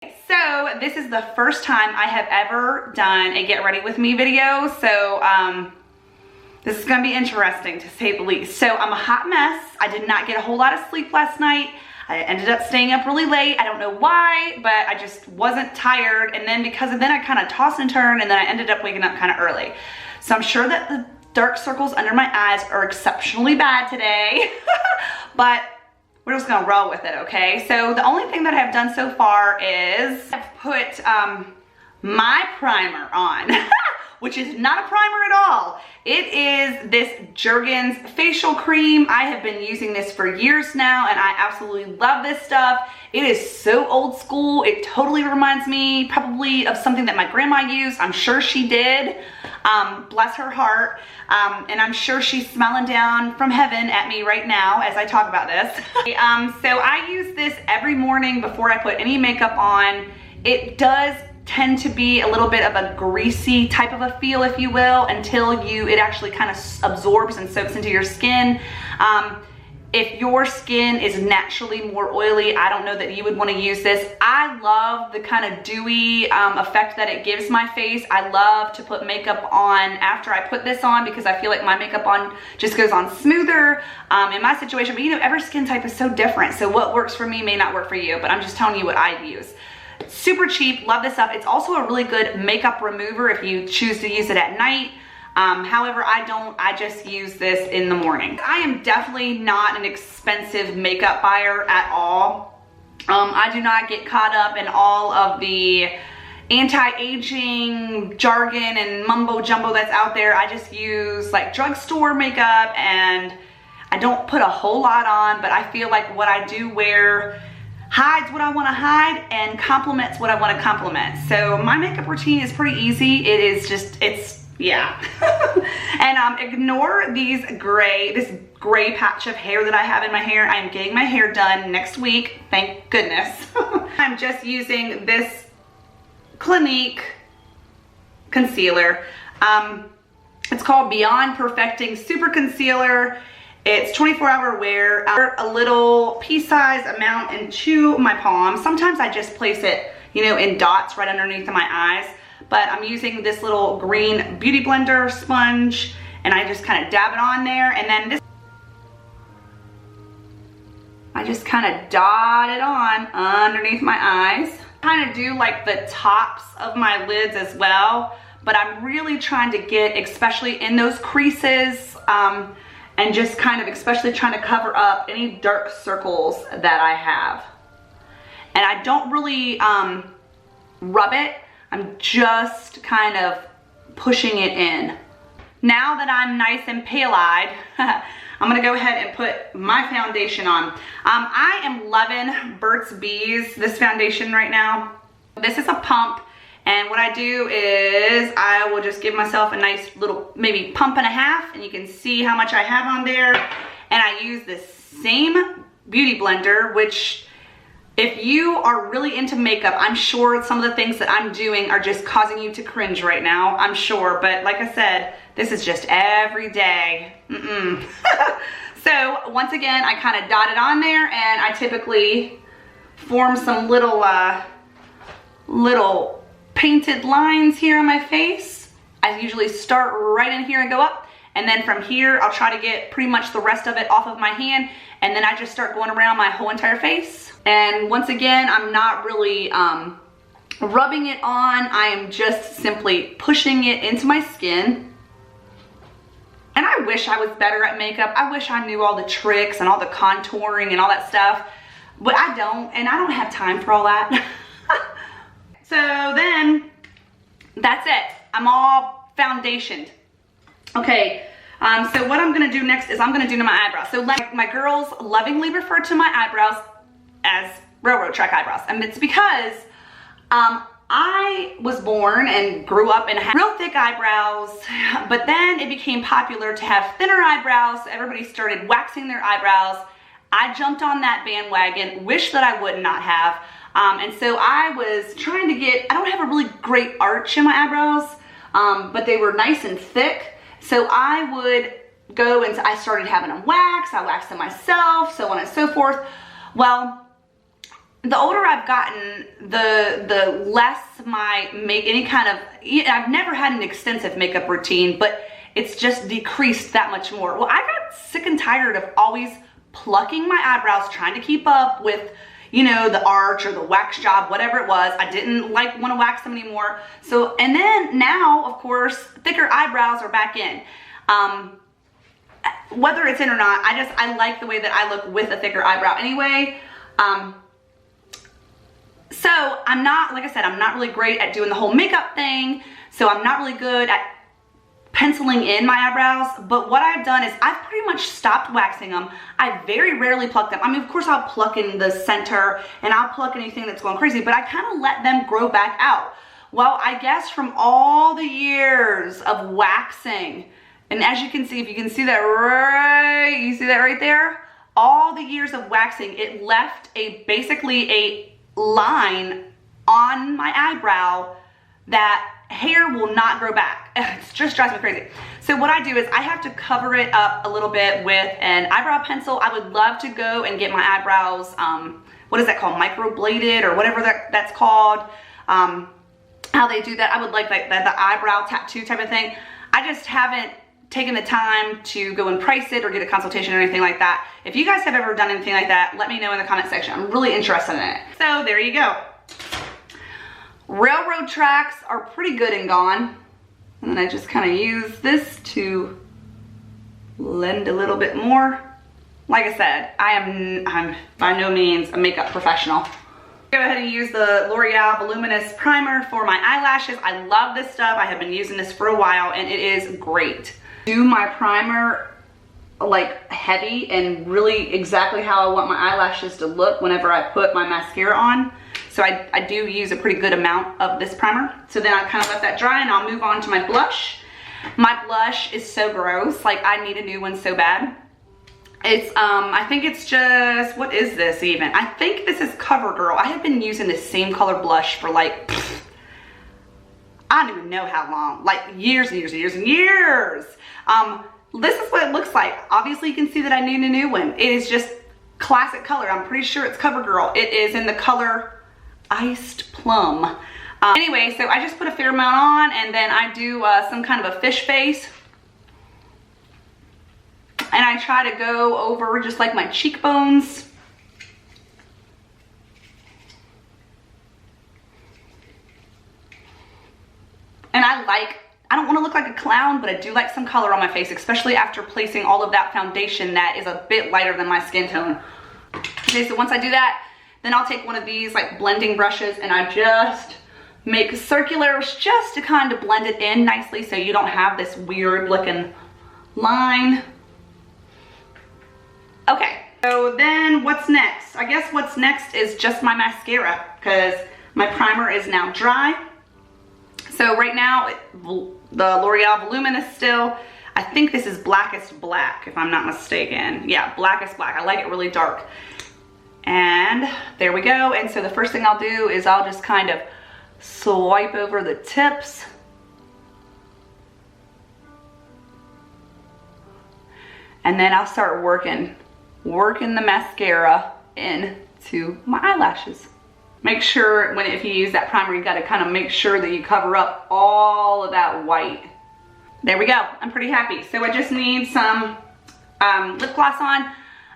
So this is the first time I have ever done a get ready with me video, so this is gonna be interesting to say the least. So I'm a hot mess. I did not get a whole lot of sleep last night. I ended up staying up really late. I don't know why, but I just wasn't tired, and then because of then I kind of tossed and turned, and then I ended up waking up kind of early. So I'm sure that the dark circles under my eyes are exceptionally bad today, but we're just gonna roll with it, okay? So the only thing that I've done so far is I've put my primer on, which is not a primer at all. It is this Jergens facial cream. I have been using this for years now, and I absolutely love this stuff. It is so old school. It totally reminds me probably of something that my grandma used. I'm sure she did. Bless her heart. And I'm sure she's smiling down from heaven at me right now as I talk about this. So I use this every morning before I put any makeup on. It does tend to be a little bit of a greasy type of a feel, if you will, until it actually kind of absorbs and soaks into your skin. If your skin is naturally more oily, I don't know that you would want to use this. I love the kind of dewy effect that it gives my face. I love to put makeup on after I put this on because I feel like my makeup on just goes on smoother in my situation. But you know, every skin type is so different. So what works for me may not work for you, but I'm just telling you what I use. Super cheap, love this stuff. It's also a really good makeup remover if you choose to use it at night. However, I don't, I just use this in the morning. I am definitely not an expensive makeup buyer at all. I do not get caught up in all of the anti-aging jargon and mumbo jumbo that's out there. I just use like drugstore makeup, and I don't put a whole lot on, but I feel like what I do wear hides what I want to hide and complements what I want to complement. So my makeup routine is pretty easy. It is just, yeah. And ignore this gray patch of hair that I have in my hair. I am getting my hair done next week, thank goodness. I'm just using this Clinique concealer. It's called Beyond Perfecting Super Concealer. It's 24-hour wear. I put a little pea-size amount into my palm. Sometimes I just place it, you know, in dots right underneath my eyes. But I'm using this little green beauty blender sponge, and I just kind of dab it on there, and then this, I just kind of dot it on underneath my eyes. Kind of do like the tops of my lids as well, but I'm really trying to get, especially in those creases, and just kind of especially trying to cover up any dark circles that I have. And I don't really rub it. I'm just kind of pushing it in. Now that I'm nice and pale-eyed, I'm gonna go ahead and put my foundation on. I am loving Burt's Bees, this foundation right now. This is a pump, and what I do is I will just give myself a nice little, maybe pump and a half, and you can see how much I have on there. And I use this same beauty blender, which if you are really into makeup, I'm sure some of the things that I'm doing are just causing you to cringe right now, I'm sure. But like I said, this is just every day. So once again, I kind of dot it on there, and I typically form some little painted lines here on my face. I usually start right in here and go up, and then from here I'll try to get pretty much the rest of it off of my hand, and then I just start going around my whole entire face. And once again, I'm not really rubbing it on. I am just simply pushing it into my skin. And I wish I was better at makeup. I wish I knew all the tricks and all the contouring and all that stuff, but I don't, and I don't have time for all that. So then that's it. I'm all foundationed. Okay, so what I'm gonna do next is I'm gonna do to my eyebrows. So like my girls lovingly refer to my eyebrows as railroad track eyebrows, and it's because I was born and grew up and had real thick eyebrows, but then it became popular to have thinner eyebrows, so everybody started waxing their eyebrows. I jumped on that bandwagon, wish that I would not have, and so I was trying to get, I don't have a really great arch in my eyebrows, but they were nice and thick, so I would go and I started having them waxed, I waxed them myself, so on and so forth. Well, the older I've gotten, the less any kind of, I've never had an extensive makeup routine, but it's just decreased that much more. Well, I got sick and tired of always plucking my eyebrows, trying to keep up with, you know, the arch or the wax job, whatever it was. I didn't want to wax them anymore. So, and then now, of course, thicker eyebrows are back in. Whether it's in or not, I like the way that I look with a thicker eyebrow anyway. So I'm not, like I said, I'm not really great at doing the whole makeup thing. So I'm not really good at penciling in my eyebrows, but what I've done is I've pretty much stopped waxing them. I very rarely pluck them. I mean, of course I'll pluck in the center and I'll pluck anything that's going crazy, but I kind of let them grow back out. Well, I guess from all the years of waxing, and as you can see, if you can see that right, you see that right there? All the years of waxing, it left basically a line on my eyebrow that hair will not grow back. It just drives me crazy. So what I do is I have to cover it up a little bit with an eyebrow pencil. I would love to go and get my eyebrows, what is that called? Microbladed or whatever that's called. How they do that. I would like the eyebrow tattoo type of thing. I just haven't taken the time to go and price it or get a consultation or anything like that. If you guys have ever done anything like that, let me know in the comment section. I'm really interested in it. So there you go. Railroad tracks are pretty good and gone. And then I just kind of use this to blend a little bit more. Like I said, I'm by no means a makeup professional. Go ahead and use the L'Oreal Voluminous Primer for my eyelashes. I love this stuff. I have been using this for a while and it is great. Do my primer like heavy and really exactly how I want my eyelashes to look whenever I put my mascara on. So I do use a pretty good amount of this primer. So then I kind of let that dry and I'll move on to my blush. My blush is so gross. Like I need a new one so bad. It's, I think it's just, what is this even? I think this is CoverGirl. I have been using this same color blush for like, I don't even know how long, like years and years and years and years. This is what it looks like. Obviously you can see that I need a new one. It is just classic color. I'm pretty sure it's CoverGirl. It is in the color Iced Plum. Anyway, so I just put a fair amount on and then I do some kind of a fish face. And I try to go over just like my cheekbones. And I don't want to look like a clown, but I do like some color on my face, especially after placing all of that foundation that is a bit lighter than my skin tone. Okay, so once I do that, then I'll take one of these like blending brushes and I just make circulars just to kind of blend it in nicely so you don't have this weird looking line. Okay, so then what's next? I guess what's next is just my mascara because my primer is now dry. So right now, the L'Oreal Voluminous still, I think this is Blackest Black if I'm not mistaken. Yeah, Blackest Black. I like it really dark. And there we go. And so the first thing I'll do is I'll just kind of swipe over the tips. And then I'll start working the mascara into my eyelashes. Make sure if you use that primer, you gotta kind of make sure that you cover up all of that white. There we go, I'm pretty happy. So I just need some lip gloss on.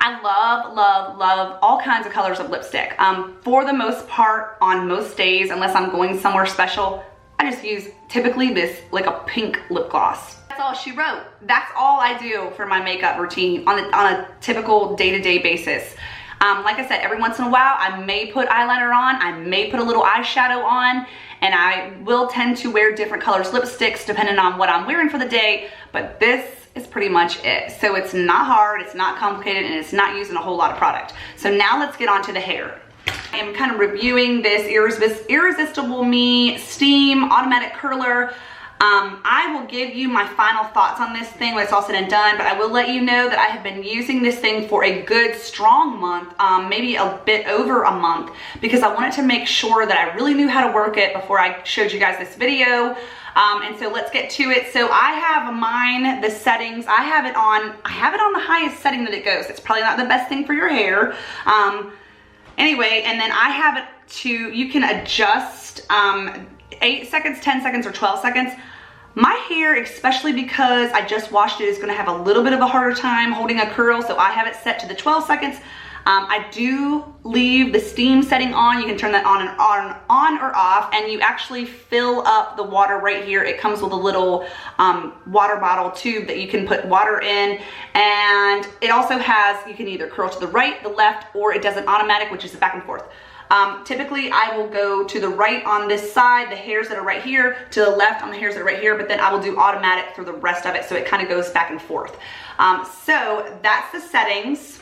I love, love, love all kinds of colors of lipstick. For the most part, on most days, unless I'm going somewhere special, I just use typically this, like a pink lip gloss. That's all she wrote. That's all I do for my makeup routine on a typical day-to-day basis. Like I said, every once in a while, I may put eyeliner on, I may put a little eyeshadow on, and I will tend to wear different colors lipsticks depending on what I'm wearing for the day, but this is pretty much it. So it's not hard, it's not complicated, and it's not using a whole lot of product. So now let's get on to the hair. I am kind of reviewing this Irresistible Me Steam Automatic Curler. I will give you my final thoughts on this thing when it's all said and done, but I will let you know that I have been using this thing for a good strong month, maybe a bit over a month, because I wanted to make sure that I really knew how to work it before I showed you guys this video. And so let's get to it. So I have mine, the settings, I have it on the highest setting that it goes. It's probably not the best thing for your hair. Anyway, and then I have it to, you can adjust 8 seconds, 10 seconds, or 12 seconds. My hair, especially because I just washed it, is gonna have a little bit of a harder time holding a curl, so I have it set to the 12 seconds. I do leave the steam setting on. You can turn that on or off, and you actually fill up the water right here. It comes with a little water bottle tube that you can put water in, and it also has, you can either curl to the right, the left, or it does an automatic, which is the back and forth. Typically I will go to the right on this side, the hairs that are right here, to the left on the hairs that are right here, but then I will do automatic through the rest of it, so it kind of goes back and forth. So that's the settings.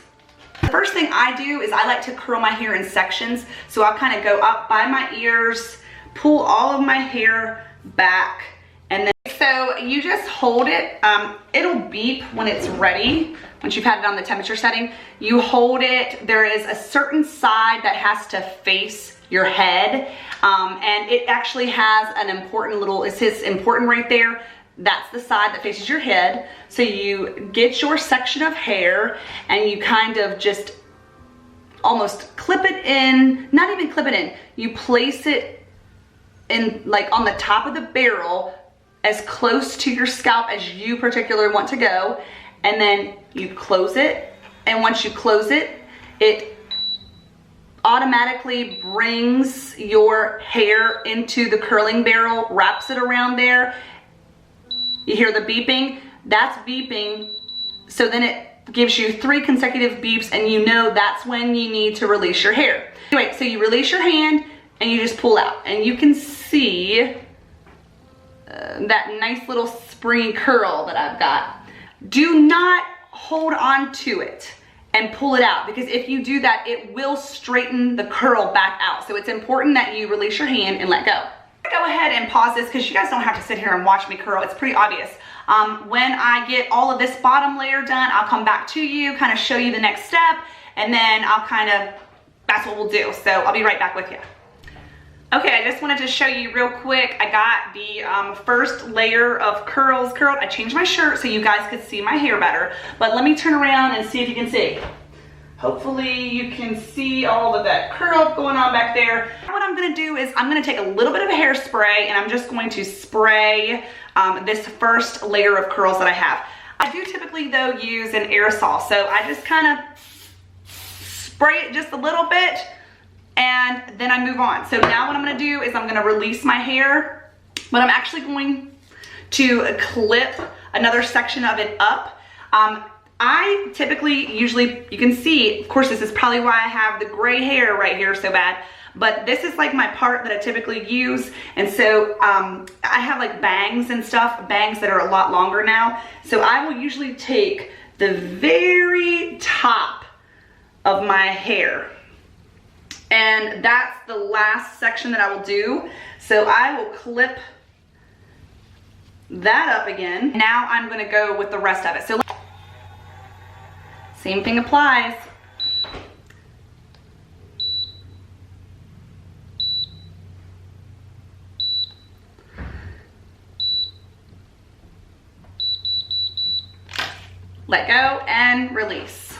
The first thing I do is I like to curl my hair in sections. So I'll kind of go up by my ears, pull all of my hair back, and then, so you just hold it. It'll beep when it's ready. Once you've had it on the temperature setting, you hold it. There is a certain side that has to face your head. And it actually has an important little, it says important right there. That's the side that faces your head. So you get your section of hair and you kind of just almost clip it in, not even clip it in, you place it in, like on the top of the barrel, as close to your scalp as you particularly want to go, and then you close it. And once you close it, it automatically brings your hair into the curling barrel, wraps it around there. You hear the beeping? That's beeping. So then it gives you 3 consecutive beeps, and you know that's when you need to release your hair. Anyway, so you release your hand and you just pull out, and you can see that nice little springy curl that I've got. Do not hold on to it and pull it out, because if you do that, it will straighten the curl back out. So it's important that you release your hand and let go. Go ahead and pause this because you guys don't have to sit here and watch me curl. It's pretty obvious. When I get all of this bottom layer done, I'll come back to you, kind of show you the next step, and then I'll kind of, that's what we'll do. So I'll be right back with you. Okay, I just wanted to show you real quick. I got the first layer of curls curled. I changed my shirt so you guys could see my hair better, but let me turn around and see if you can see. Hopefully you can see all of that curl going on back there. What I'm gonna do is I'm gonna take a little bit of a hairspray, and I'm just going to spray this first layer of curls that I have. I do typically though use an aerosol, so I just kind of spray it just a little bit, and then I move on. So now what I'm gonna do is I'm gonna release my hair, but I'm actually going to clip another section of it up. I typically, usually, you can see, of course this is probably why I have the gray hair right here so bad, but this is like my part that I typically use. And so I have like bangs and stuff, bangs that are a lot longer now. So I will usually take the very top of my hair, and that's the last section that I will do. So I will clip that up again. Now I'm gonna go with the rest of it. So same thing applies. Let go and release.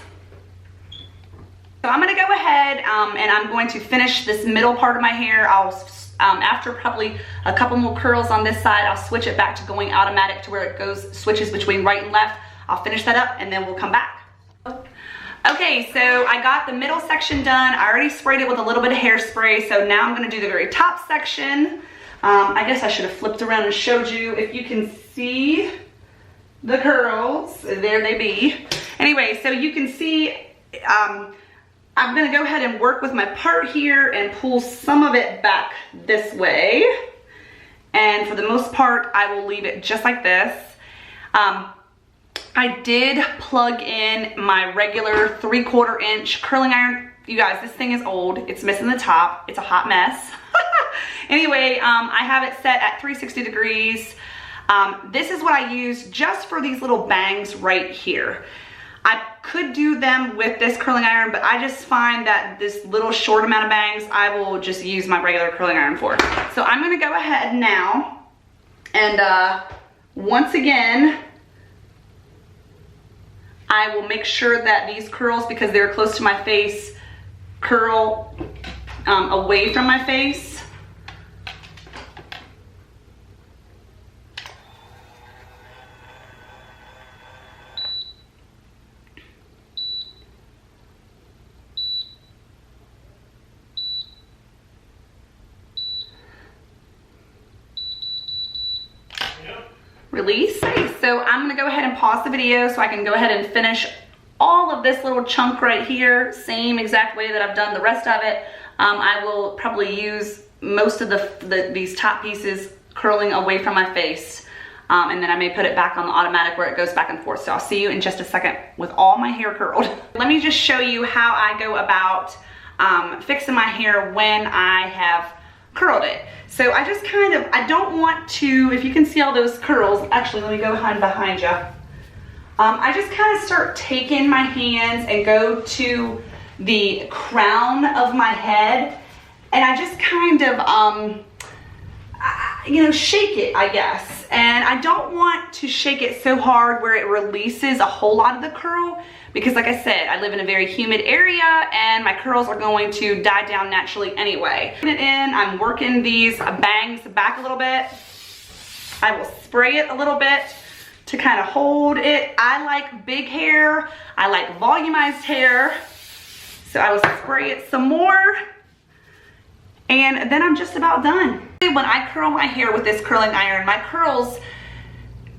So I'm gonna go ahead and I'm going to finish this middle part of my hair. I'll after probably a couple more curls on this side, I'll switch it back to going automatic to where it goes, switches between right and left. I'll finish that up and then we'll come back. Okay, so I got the middle section done. I already sprayed it with a little bit of hairspray, so now I'm gonna do the very top section. I guess I should have flipped around and showed you if you can see the curls. There they be. Anyway, so you can see, I'm gonna go ahead and work with my part here and pull some of it back this way. And for the most part, I will leave it just like this. I did plug in my regular 3/4 inch curling iron. You guys, this thing is old. It's missing the top. It's a hot mess. Anyway, I have it set at 360 degrees. This is what I use just for these little bangs right here. I could do them with this curling iron, but I just find that this little short amount of bangs, I will just use my regular curling iron for. So I'm gonna go ahead now and once again, I will make sure that these curls, because they're close to my face, curl away from my face. Release. So I'm gonna go ahead and pause the video so I can go ahead and finish all of this little chunk right here, same exact way that I've done the rest of it. I will probably use most of these top pieces curling away from my face, and then I may put it back on the automatic where it goes back and forth. So I'll see you in just a second with all my hair curled. Let me just show you how I go about fixing my hair when I have curled it. So I just kind of, I don't want to, if you can see all those curls, actually let me go behind you. I just kind of start taking my hands and go to the crown of my head, and I just kind of, you know, shake it, I guess. And I don't want to shake it so hard where it releases a whole lot of the curl, because like I said, I live in a very humid area and my curls are going to die down naturally anyway. Put it in, I'm working these bangs back a little bit. I will spray it a little bit to kind of hold it. I like big hair, I like volumized hair, so I will spray it some more, and then I'm just about done. When I curl my hair with this curling iron, my curls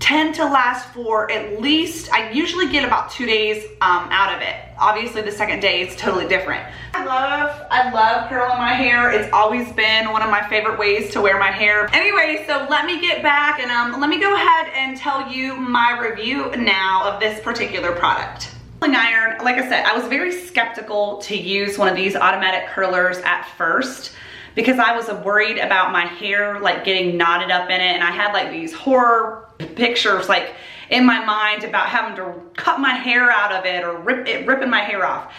tend to last for at least, I usually get about 2 days out of it. Obviously the second day is totally different. I love curling my hair. It's always been one of my favorite ways to wear my hair. Anyway, so let me get back and let me go ahead and tell you my review now of this particular product. Curling iron, like I said, I was very skeptical to use one of these automatic curlers at first, because I was worried about my hair like getting knotted up in it, and I had like these horror pictures like in my mind about having to cut my hair out of it or ripping my hair off.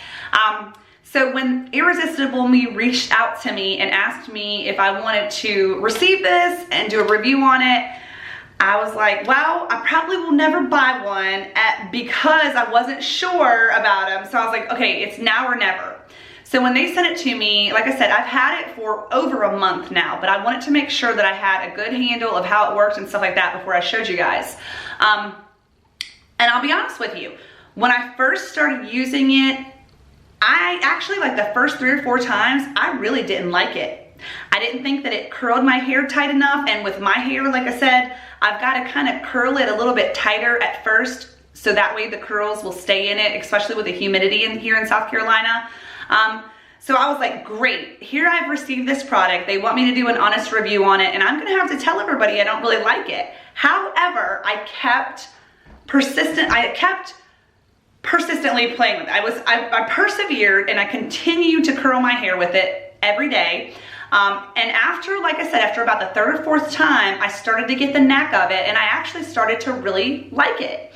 So when Irresistible Me reached out to me and asked me if I wanted to receive this and do a review on it, I was like, well, I probably will never buy one because I wasn't sure about them. So I was like, okay, it's now or never. So when they sent it to me, like I said, I've had it for over a month now, but I wanted to make sure that I had a good handle of how it worked and stuff like that before I showed you guys. And I'll be honest with you, when I first started using it, I actually, like the first 3 or 4 times, I really didn't like it. I didn't think that it curled my hair tight enough, and with my hair, like I said, I've got to kind of curl it a little bit tighter at first, so that way the curls will stay in it, especially with the humidity here in South Carolina. So I was like, great, here I've received this product. They want me to do an honest review on it, and I'm gonna have to tell everybody I don't really like it. However, I kept persistently playing with it. I persevered, and I continued to curl my hair with it every day. And after, like I said, after about the 3rd or 4th time, I started to get the knack of it, and I actually started to really like it.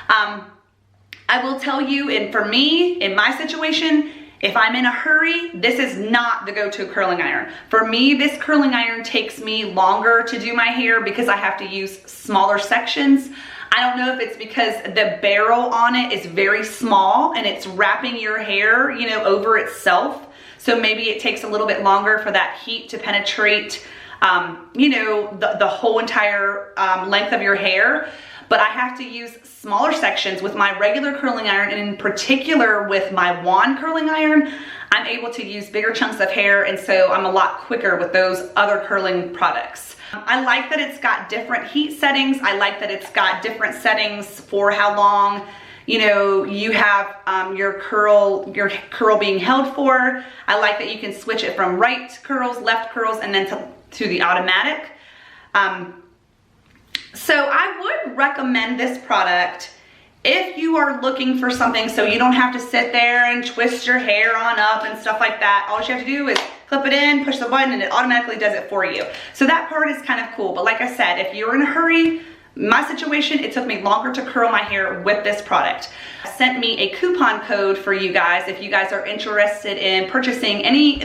I will tell you, and for me, in my situation, if I'm in a hurry, this is not the go-to curling iron. For me, this curling iron takes me longer to do my hair because I have to use smaller sections. I don't know if it's because the barrel on it is very small and it's wrapping your hair, you know, over itself. So maybe it takes a little bit longer for that heat to penetrate, you know, the whole entire length of your hair. But I have to use smaller sections with my regular curling iron, and in particular with my wand curling iron, I'm able to use bigger chunks of hair, and so I'm a lot quicker with those other curling products. I like that it's got different heat settings. I like that it's got different settings for how long, you know, you have your curl being held for. I like that you can switch it from right curls, left curls, and then to the automatic. So I would recommend this product if you are looking for something so you don't have to sit there and twist your hair on up and stuff like that. All you have to do is clip it in, push the button, and it automatically does it for you. So that part is kind of cool. But like I said, if you're in a hurry, my situation, it took me longer to curl my hair with this product. Sent me a coupon code for you guys if you guys are interested in purchasing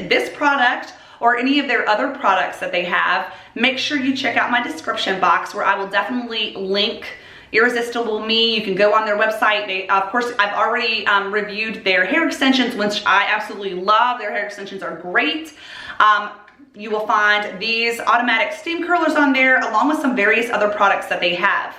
this product or any of their other products that they have. Make sure you check out my description box, where I will definitely link, Irresistible Me. You can go on their website. They, of course, I've already reviewed their hair extensions, which I absolutely love. Their hair extensions are great. You will find these automatic steam curlers on there, along with some various other products that they have.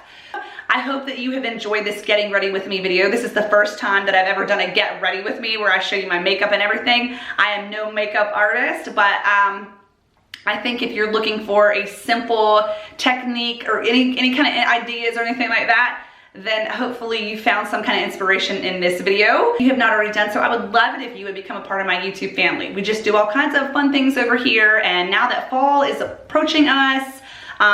I hope that you have enjoyed this getting ready with me video. This is the first time that I've ever done a get ready with me where I show you my makeup and everything. I am no makeup artist, but I think if you're looking for a simple technique or any kind of ideas or anything like that, then hopefully you found some kind of inspiration in this video. If you have not already done so, I would love it if you would become a part of my YouTube family. We just do all kinds of fun things over here, and now that fall is approaching us,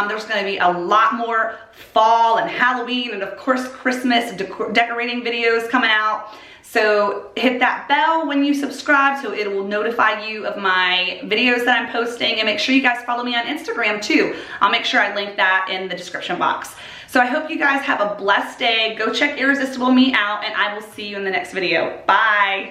there's going to be a lot more fall and Halloween and of course Christmas decorating videos coming out. So hit that bell when you subscribe so it will notify you of my videos that I'm posting, and make sure you guys follow me on Instagram too. I'll make sure I link that in the description box. So I hope you guys have a blessed day. Go check Irresistible Me out, and I will see you in the next video. Bye.